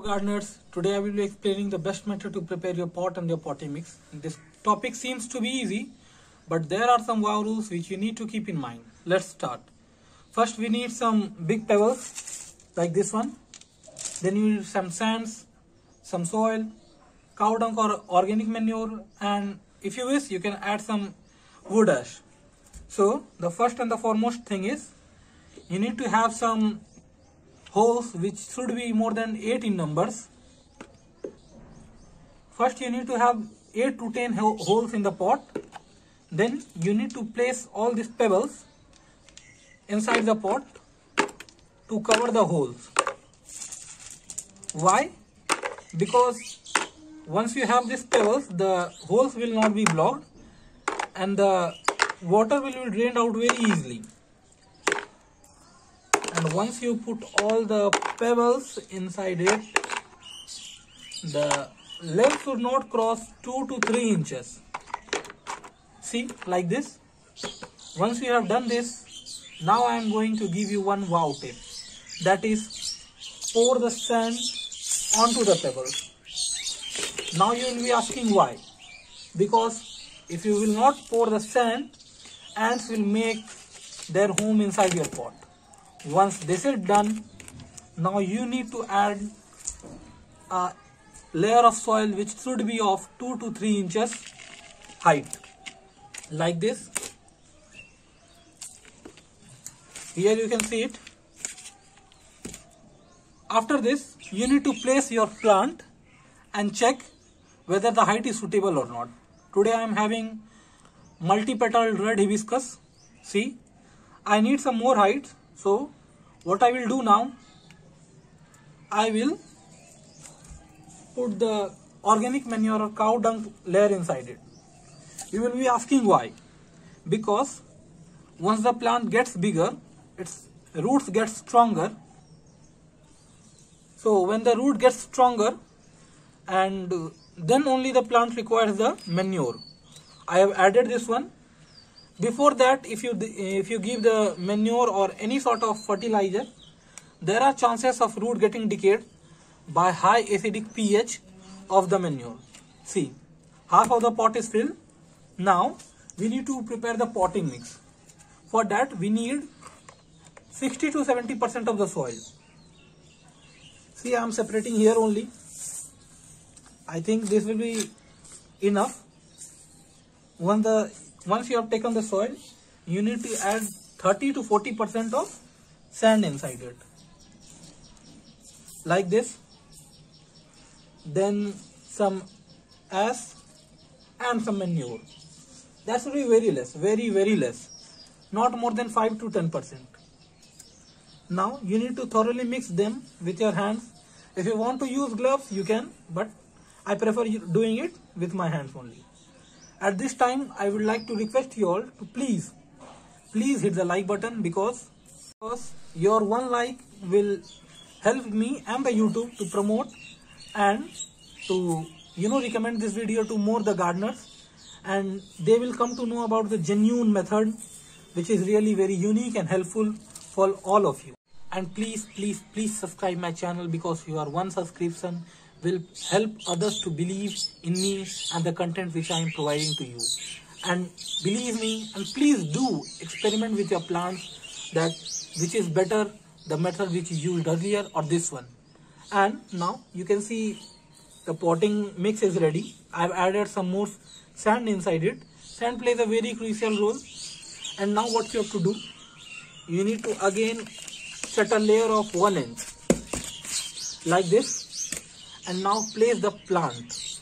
Gardeners, today I will be explaining the best method to prepare your pot and your potting mix. This topic seems to be easy, but there are some wow rules which you need to keep in mind. Let's start. First we need some big pebbles like this one. Then you need some sands, some soil, cow dung or organic manure, and if you wish you can add some wood ash. So the first and the foremost thing is you need to have some holes which should be more than 8 in numbers. First you need to have 8 to 10 holes in the pot. Then you need to place all these pebbles inside the pot to cover the holes. Why? Because once you have these pebbles, the holes will not be blocked and the water will be drained out very easily. And once you put all the pebbles inside it, the length should not cross 2 to 3 inches. See, like this. Once you have done this, now I am going to give you one wow tip. That is, pour the sand onto the pebbles. Now you will be asking why. Because if you will not pour the sand, ants will make their home inside your pot. Once this is done, now you need to add a layer of soil which should be of 2 to 3 inches height, like this. Here you can see it. After this, you need to place your plant and check whether the height is suitable or not. Today I am having multi-petaled red hibiscus. See, I need some more height. So what I will do now, I will put the organic manure or cow dung layer inside it. You will be asking why. Because once the plant gets bigger, its roots get stronger. So when the root gets stronger, and then only the plant requires the manure. I have added this one. Before that, if you give the manure or any sort of fertilizer, there are chances of root getting decayed by high acidic pH of the manure. See, half of the pot is filled. Now we need to prepare the potting mix. For that we need 60 to 70% of the soil. See, I am separating here only. I think this will be enough. Once you have taken the soil, you need to add 30 to 40% of sand inside it. Like this. Then some ash and some manure. That should be very less, very less. Not more than 5 to 10%. Now you need to thoroughly mix them with your hands. If you want to use gloves, you can, but I prefer doing it with my hands only. At this time, I would like to request you all to please hit the like button because your one like will help me and the YouTube to promote and to recommend this video to more the gardeners, and they will come to know about the genuine method which is really very unique and helpful for all of you. And please subscribe my channel because your one subscription will help others to believe in me and the content which I am providing to you. And believe me, and please do experiment with your plants, that which is better, the method which you used earlier or this one. And now you can see the potting mix is ready. I have added some more sand inside it. Sand plays a very crucial role. And now what you have to do, you need to again set a layer of 1 inch like this. And now place the plant.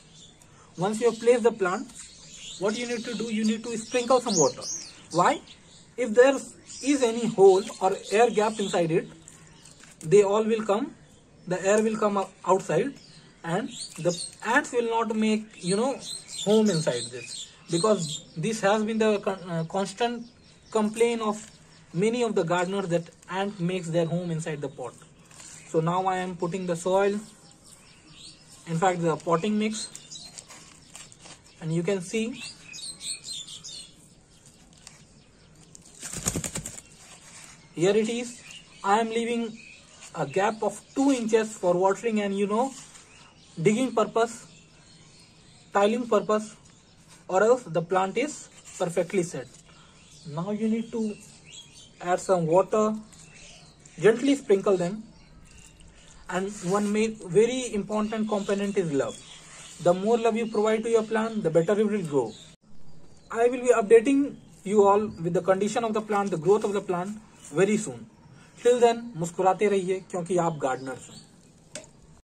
Once you have placed the plant, what you need to do, you need to sprinkle some water. Why? If there is any hole or air gap inside it, they all will come, the air will come outside and the ants will not make, home inside this. Because this has been the constant complaint of many of the gardeners that ant makes their home inside the pot. So now I am putting the soil, in fact the potting mix, and you can see here it is. I am leaving a gap of 2 inches for watering and digging purpose, tiling purpose, or else the plant is perfectly set. Now you need to add some water, gently sprinkle them, and one very important component is love. The more love you provide to your plant, the better it will grow. I will be updating you all with the condition of the plant, the growth of the plant very soon. Till then, मुस्कुराते रहिए क्योंकि आप Gardner's हैं.